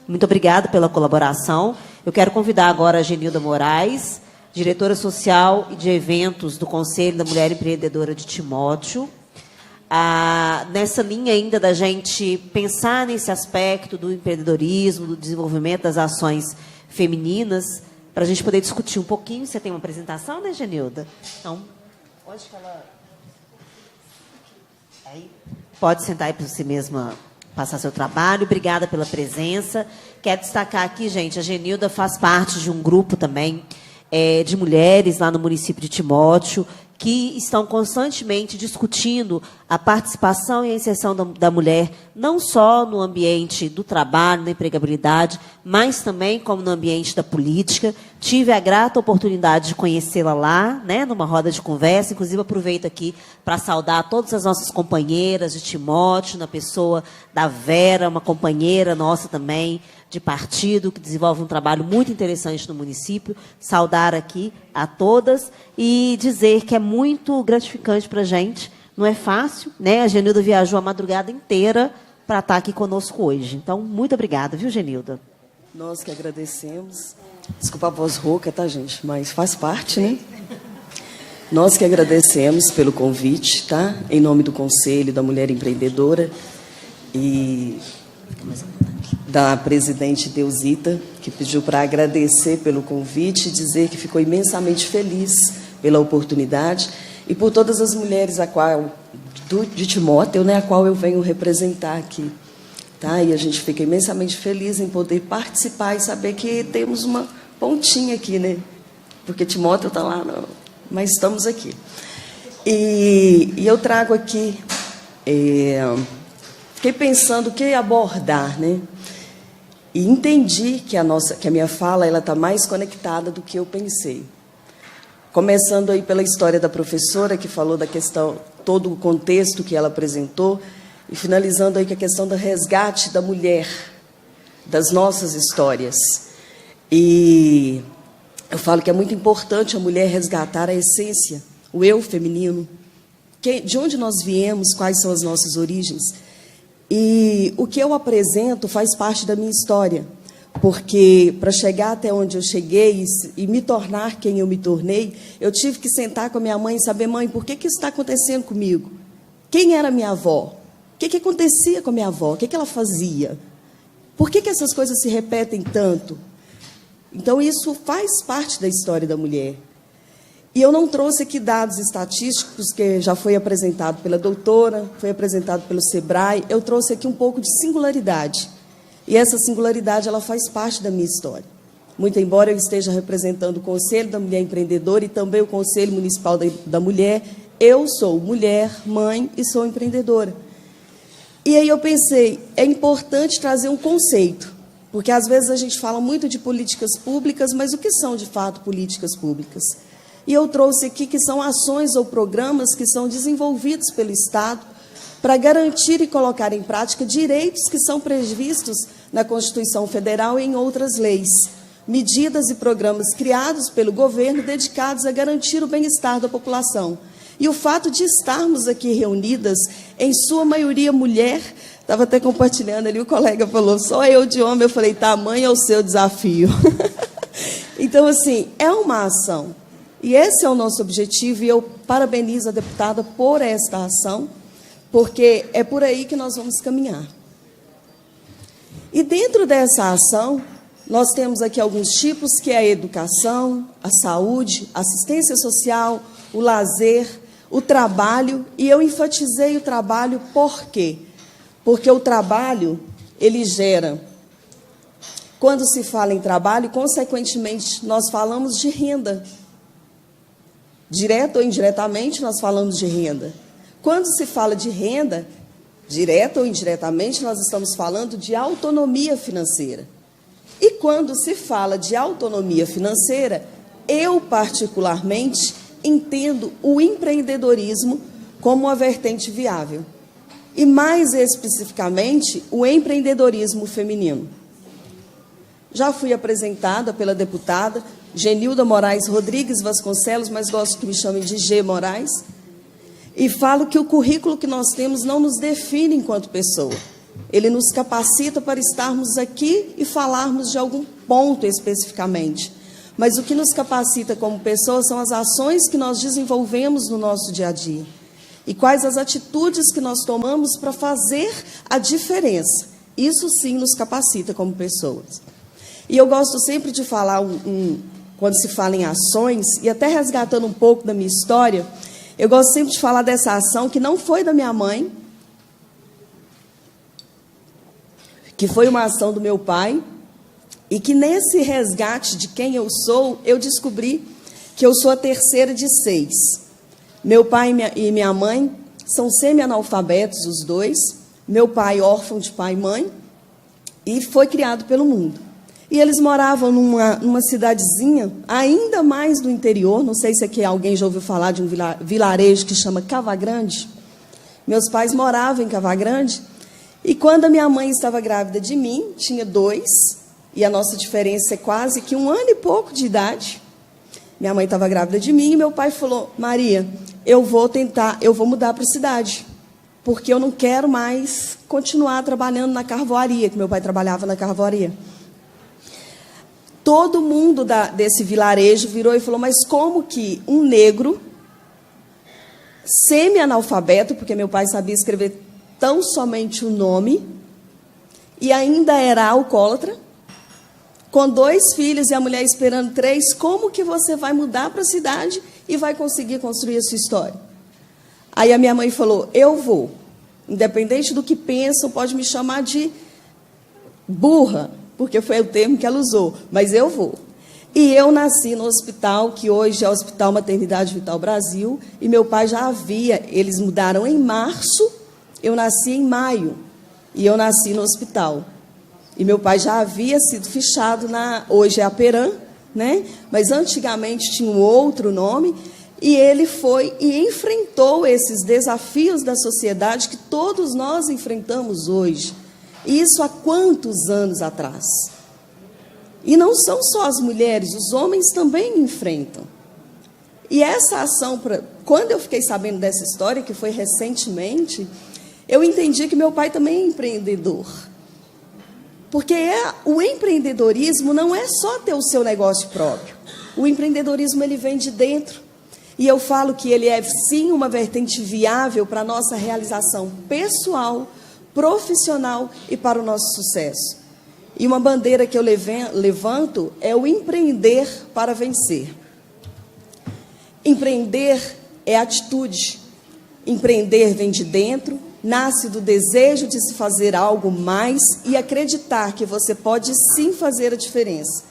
Muito obrigada pela colaboração. Eu quero convidar agora a Genilda Moraes, diretora social e de eventos do Conselho da Mulher Empreendedora de Timóteo. Nessa linha ainda da gente pensar nesse aspecto do empreendedorismo, do desenvolvimento das ações femininas, para a gente poder discutir um pouquinho. Você tem uma apresentação, né, Genilda? Então, onde que ela... Aí, pode sentar aí para você mesma passar seu trabalho. Obrigada pela presença. Quero destacar aqui, gente, a Genilda faz parte de um grupo também de mulheres lá no município de Timóteo, que estão constantemente discutindo a participação e a inserção da mulher, não só no ambiente do trabalho, na empregabilidade, mas também como no ambiente da política. Tive a grata oportunidade de conhecê-la lá, né, numa roda de conversa. Inclusive, aproveito aqui para saudar todas as nossas companheiras de Timóteo, na pessoa da Vera, uma companheira nossa também, de partido, que desenvolve um trabalho muito interessante no município. Saudar aqui a todas e dizer que é muito gratificante para a gente. Não é fácil, né? A Genilda viajou a madrugada inteira para estar aqui conosco hoje. Então, muito obrigada, viu, Genilda? Nós que agradecemos. Desculpa a voz rouca, tá, gente? Mas faz parte, né? Nós que agradecemos pelo convite, tá? Em nome do Conselho da Mulher Empreendedora e da presidente Deusita, que pediu para agradecer pelo convite e dizer que ficou imensamente feliz pela oportunidade e por todas as mulheres de Timóteo, né, a qual eu venho representar aqui. Tá? E a gente fica imensamente feliz em poder participar e saber que temos uma pontinha aqui, né? Porque Timóteo está lá, não, mas estamos aqui. E eu trago aqui... fiquei pensando o que abordar, né? E entendi que a minha fala ela está mais conectada do que eu pensei. Começando aí pela história da professora, que falou da questão, todo o contexto que ela apresentou, e finalizando aí com a questão do resgate da mulher, das nossas histórias. E eu falo que é muito importante a mulher resgatar a essência, o eu feminino, de onde nós viemos, quais são as nossas origens. E o que eu apresento faz parte da minha história, porque para chegar até onde eu cheguei e me tornar quem eu me tornei, eu tive que sentar com a minha mãe e saber, mãe, por que isso está acontecendo comigo? Quem era minha avó? O que acontecia com a minha avó? O que ela fazia? Por que essas coisas se repetem tanto? Então, isso faz parte da história da mulher. E eu não trouxe aqui dados estatísticos, que já foi apresentado pela doutora, foi apresentado pelo SEBRAE. Eu trouxe aqui um pouco de singularidade. E essa singularidade ela faz parte da minha história. Muito embora eu esteja representando o Conselho da Mulher Empreendedora e também o Conselho Municipal da Mulher, eu sou mulher, mãe e sou empreendedora. E aí eu pensei, é importante trazer um conceito, porque às vezes a gente fala muito de políticas públicas, mas o que são de fato políticas públicas? E eu trouxe aqui que são ações ou programas que são desenvolvidos pelo Estado para garantir e colocar em prática direitos que são previstos na Constituição Federal e em outras leis. Medidas e programas criados pelo governo dedicados a garantir o bem-estar da população. E o fato de estarmos aqui reunidas, em sua maioria mulher, estava até compartilhando ali, o colega falou, só eu de homem, eu falei, tamanho é o seu desafio. Então, assim, é uma ação. E esse é o nosso objetivo, e eu parabenizo a deputada por esta ação, porque é por aí que nós vamos caminhar. E dentro dessa ação, nós temos aqui alguns tipos, que é a educação, a saúde, a assistência social, o lazer, o trabalho, e eu enfatizei o trabalho por quê? Porque o trabalho, ele gera, quando se fala em trabalho, consequentemente, nós falamos de renda. Direto ou indiretamente, nós falamos de renda. Quando se fala de renda, direto ou indiretamente, nós estamos falando de autonomia financeira. E quando se fala de autonomia financeira, eu, particularmente, entendo o empreendedorismo como uma vertente viável. E, mais especificamente, o empreendedorismo feminino. Já fui apresentada pela deputada Genilda Moraes Rodrigues Vasconcelos, mas gosto que me chamem de G. Moraes, e falo que o currículo que nós temos não nos define enquanto pessoa. ele nos capacita para estarmos aqui e falarmos de algum ponto especificamente. Mas o que nos capacita como pessoas são as ações que nós desenvolvemos no nosso dia a dia. E quais as atitudes que nós tomamos para fazer a diferença. Isso sim nos capacita como pessoas. E eu gosto sempre de falar, quando se fala em ações, e até resgatando um pouco da minha história, eu gosto sempre de falar dessa ação que não foi da minha mãe, que foi uma ação do meu pai, e que nesse resgate de quem eu sou, eu descobri que eu sou a terceira de 6. Meu pai e minha mãe são semi-analfabetos, os dois. Meu pai, órfão de pai e mãe, e foi criado pelo mundo. E eles moravam numa cidadezinha, ainda mais do interior, não sei se aqui alguém já ouviu falar de um vilarejo que chama Cavagrande. Meus pais moravam em Cavagrande, e quando a minha mãe estava grávida de mim, tinha 2, e a nossa diferença é quase que 1 ano e pouco de idade. Minha mãe estava grávida de mim, e meu pai falou: Maria, eu vou mudar para a cidade, porque eu não quero mais continuar trabalhando na carvoaria, que meu pai trabalhava na carvoaria. Todo mundo desse vilarejo virou e falou: mas como que um negro, semi-analfabeto, porque meu pai sabia escrever tão somente o nome, e ainda era alcoólatra, com 2 filhos e a mulher esperando 3, como que você vai mudar para a cidade e vai conseguir construir a sua história? Aí a minha mãe falou: eu vou. Independente do que pensam, pode me chamar de burra, porque foi o termo que ela usou, mas eu vou. E eu nasci no hospital, que hoje é o Hospital Maternidade Vital Brasil, e meu pai já havia, eles mudaram em março, eu nasci em maio, e eu nasci no hospital. E meu pai já havia sido fichado hoje é a Peram, né? Mas antigamente tinha um outro nome, e ele foi e enfrentou esses desafios da sociedade que todos nós enfrentamos hoje. E isso há quantos anos atrás? E não são só as mulheres, os homens também enfrentam. E essa ação, quando eu fiquei sabendo dessa história, que foi recentemente, eu entendi que meu pai também é empreendedor. Porque o empreendedorismo não é só ter o seu negócio próprio. O empreendedorismo, ele vem de dentro. E eu falo que ele é, sim, uma vertente viável para a nossa realização pessoal, profissional e para o nosso sucesso. E uma bandeira que eu levanto é o empreender para vencer. Empreender é atitude. Empreender vem de dentro, nasce do desejo de se fazer algo mais e acreditar que você pode sim fazer a diferença.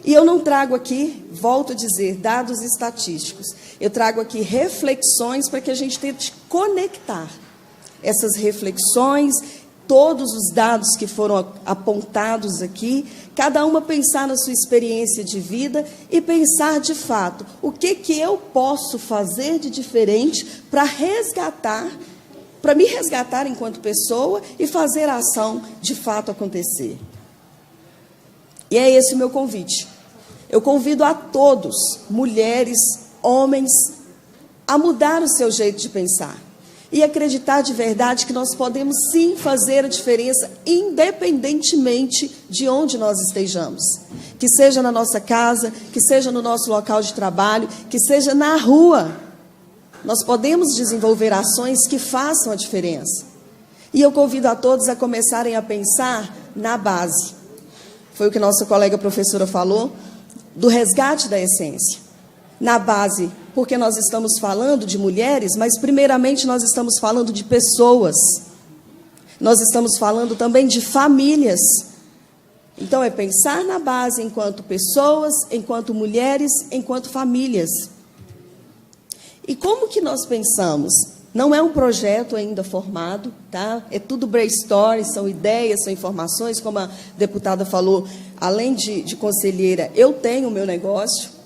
E eu não trago aqui, volto a dizer, dados estatísticos. Eu trago aqui reflexões para que a gente tente conectar essas reflexões, todos os dados que foram apontados aqui, cada uma pensar na sua experiência de vida e pensar de fato, o que eu posso fazer de diferente para me resgatar enquanto pessoa e fazer a ação de fato acontecer. E é esse o meu convite. Eu convido a todos, mulheres, homens, a mudar o seu jeito de pensar e acreditar de verdade que nós podemos sim fazer a diferença independentemente de onde nós estejamos. Que seja na nossa casa, que seja no nosso local de trabalho, que seja na rua. Nós podemos desenvolver ações que façam a diferença. E eu convido a todos a começarem a pensar na base. Foi o que nossa colega professora falou, do resgate da essência. Na base, porque nós estamos falando de mulheres, mas primeiramente nós estamos falando de pessoas. Nós estamos falando também de famílias. Então é pensar na base enquanto pessoas, enquanto mulheres, enquanto famílias. E como que nós pensamos? Não é um projeto ainda formado, tá? É tudo brainstorming, são ideias, são informações, como a deputada falou, além de conselheira, eu tenho o meu negócio,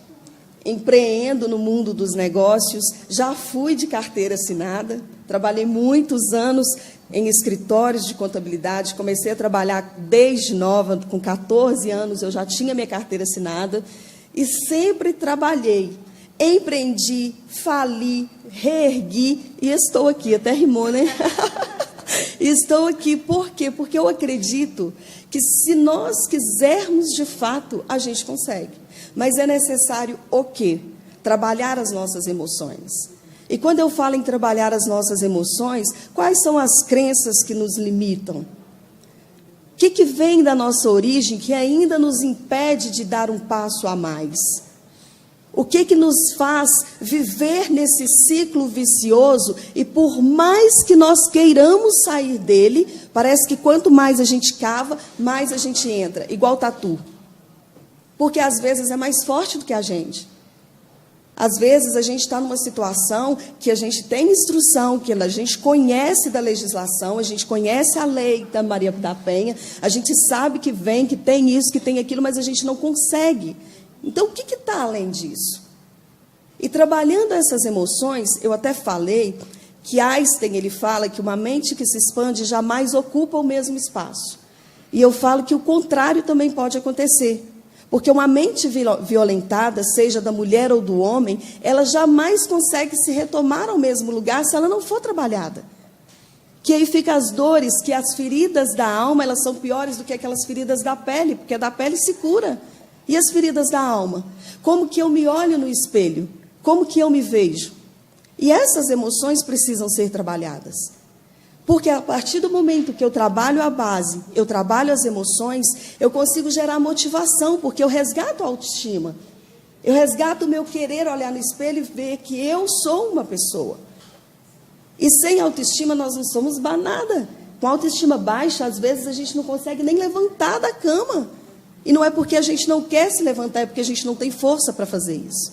empreendo no mundo dos negócios, já fui de carteira assinada, trabalhei muitos anos em escritórios de contabilidade, comecei a trabalhar desde nova, com 14 anos eu já tinha minha carteira assinada, e sempre trabalhei. Empreendi, fali, reergui e estou aqui. Até rimou, né? Estou aqui por quê? Porque eu acredito que se nós quisermos de fato, a gente consegue. Mas é necessário o quê? Trabalhar as nossas emoções. E quando eu falo em trabalhar as nossas emoções, quais são as crenças que nos limitam? O que vem da nossa origem que ainda nos impede de dar um passo a mais? O que nos faz viver nesse ciclo vicioso e por mais que nós queiramos sair dele, parece que quanto mais a gente cava, mais a gente entra, igual tatu. Porque às vezes é mais forte do que a gente. Às vezes a gente está numa situação que a gente tem instrução, que a gente conhece da legislação, a gente conhece a lei da Maria da Penha, a gente sabe que vem, que tem isso, que tem aquilo, mas a gente não consegue. Então, o que está além disso? E trabalhando essas emoções, eu até falei que Einstein, ele fala que uma mente que se expande jamais ocupa o mesmo espaço. E eu falo que o contrário também pode acontecer. Porque uma mente violentada, seja da mulher ou do homem, ela jamais consegue se retomar ao mesmo lugar se ela não for trabalhada. Que aí fica as dores, que as feridas da alma, elas são piores do que aquelas feridas da pele, porque a da pele se cura. E as feridas da alma? Como que eu me olho no espelho? Como que eu me vejo? E essas emoções precisam ser trabalhadas. Porque a partir do momento que eu trabalho a base, eu trabalho as emoções, eu consigo gerar motivação, porque eu resgato a autoestima. Eu resgato o meu querer olhar no espelho e ver que eu sou uma pessoa. E sem autoestima nós não somos nada. Com autoestima baixa, às vezes a gente não consegue nem levantar da cama. E não é porque a gente não quer se levantar, é porque a gente não tem força para fazer isso.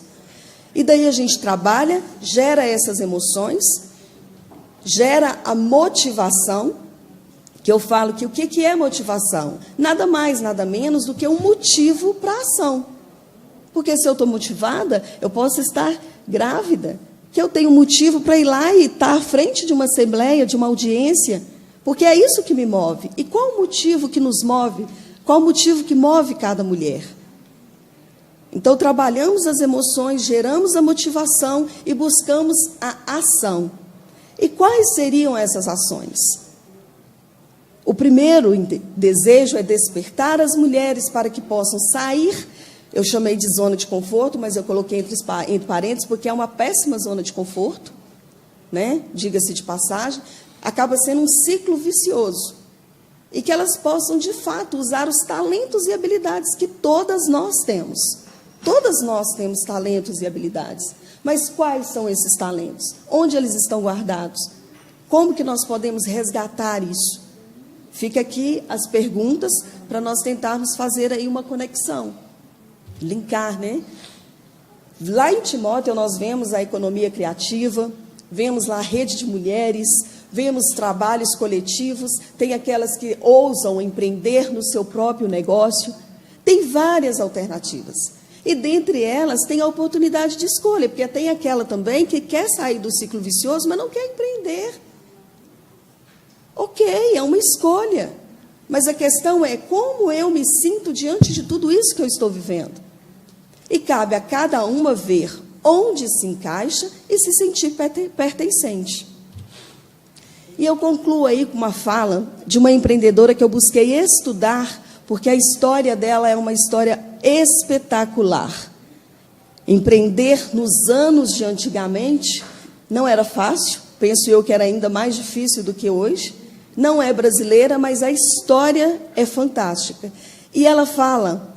E daí a gente trabalha, gera essas emoções, gera a motivação, que eu falo que o que é motivação? Nada mais, nada menos do que um motivo para a ação. Porque se eu estou motivada, eu posso estar grávida, que eu tenho motivo para ir lá e estar à frente de uma assembleia, de uma audiência, porque é isso que me move. E qual o motivo que nos move? Qual o motivo que move cada mulher? Então, trabalhamos as emoções, geramos a motivação e buscamos a ação. E quais seriam essas ações? O primeiro desejo é despertar as mulheres para que possam sair, eu chamei de zona de conforto, mas eu coloquei entre parênteses, porque é uma péssima zona de conforto, né? Diga-se de passagem, acaba sendo um ciclo vicioso. E que elas possam, de fato, usar os talentos e habilidades que todas nós temos. Todas nós temos talentos e habilidades. Mas quais são esses talentos? Onde eles estão guardados? Como que nós podemos resgatar isso? Fica aqui as perguntas para nós tentarmos fazer aí uma conexão. Linkar, né? Lá em Timóteo nós vemos a economia criativa, vemos lá a rede de mulheres, vemos trabalhos coletivos, tem aquelas que ousam empreender no seu próprio negócio. Tem várias alternativas. E dentre elas tem a oportunidade de escolha, porque tem aquela também que quer sair do ciclo vicioso, mas não quer empreender. Ok, é uma escolha. Mas a questão é como eu me sinto diante de tudo isso que eu estou vivendo. E cabe a cada uma ver onde se encaixa e se sentir pertencente. E eu concluo aí com uma fala de uma empreendedora que eu busquei estudar, porque a história dela é uma história espetacular. Empreender nos anos de antigamente não era fácil, penso eu que era ainda mais difícil do que hoje. Não é brasileira, mas a história é fantástica. E ela fala,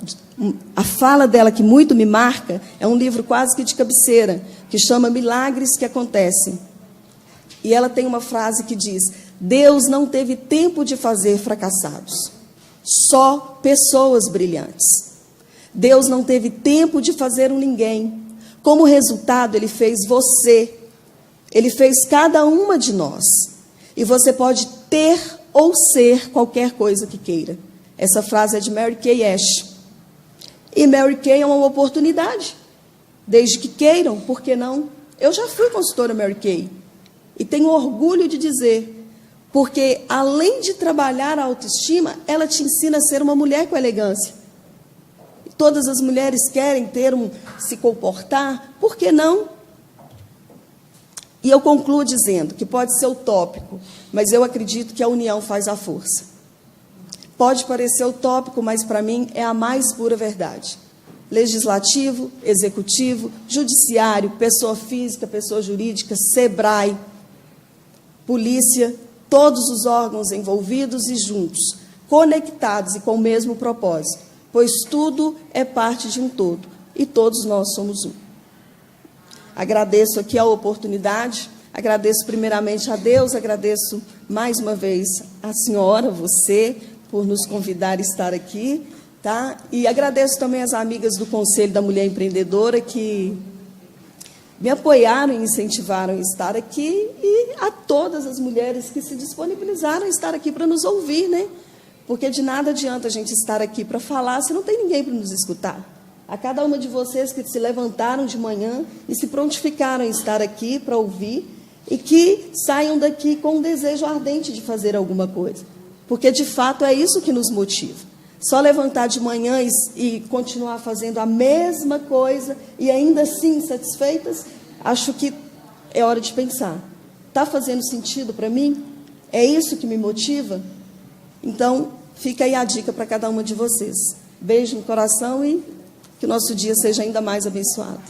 a fala dela que muito me marca, é um livro quase que de cabeceira, que chama Milagres que Acontecem. E ela tem uma frase que diz: Deus não teve tempo de fazer fracassados, só pessoas brilhantes. Deus não teve tempo de fazer um ninguém. Como resultado, Ele fez você. Ele fez cada uma de nós. E você pode ter ou ser qualquer coisa que queira. Essa frase é de Mary Kay Ash. E Mary Kay é uma oportunidade. Desde que queiram, por que não? Eu já fui consultora Mary Kay. E tenho orgulho de dizer, porque além de trabalhar a autoestima, ela te ensina a ser uma mulher com elegância. E todas as mulheres querem se comportar, por que não? E eu concluo dizendo que pode ser utópico, mas eu acredito que a união faz a força. Pode parecer utópico, mas para mim é a mais pura verdade. Legislativo, executivo, judiciário, pessoa física, pessoa jurídica, SEBRAE, polícia, todos os órgãos envolvidos e juntos, conectados e com o mesmo propósito, pois tudo é parte de um todo e todos nós somos um. Agradeço aqui a oportunidade, agradeço primeiramente a Deus, agradeço mais uma vez a senhora, você, por nos convidar a estar aqui, tá? E agradeço também as amigas do Conselho da Mulher Empreendedora que me apoiaram e incentivaram a estar aqui, e a todas as mulheres que se disponibilizaram a estar aqui para nos ouvir, né? Porque de nada adianta a gente estar aqui para falar se não tem ninguém para nos escutar. A cada uma de vocês que se levantaram de manhã e se prontificaram em estar aqui para ouvir, e que saiam daqui com um desejo ardente de fazer alguma coisa. Porque, de fato, é isso que nos motiva. Só levantar de manhã e continuar fazendo a mesma coisa e ainda assim insatisfeitas, acho que é hora de pensar. Está fazendo sentido para mim? É isso que me motiva? Então, fica aí a dica para cada uma de vocês. Beijo no coração e que o nosso dia seja ainda mais abençoado.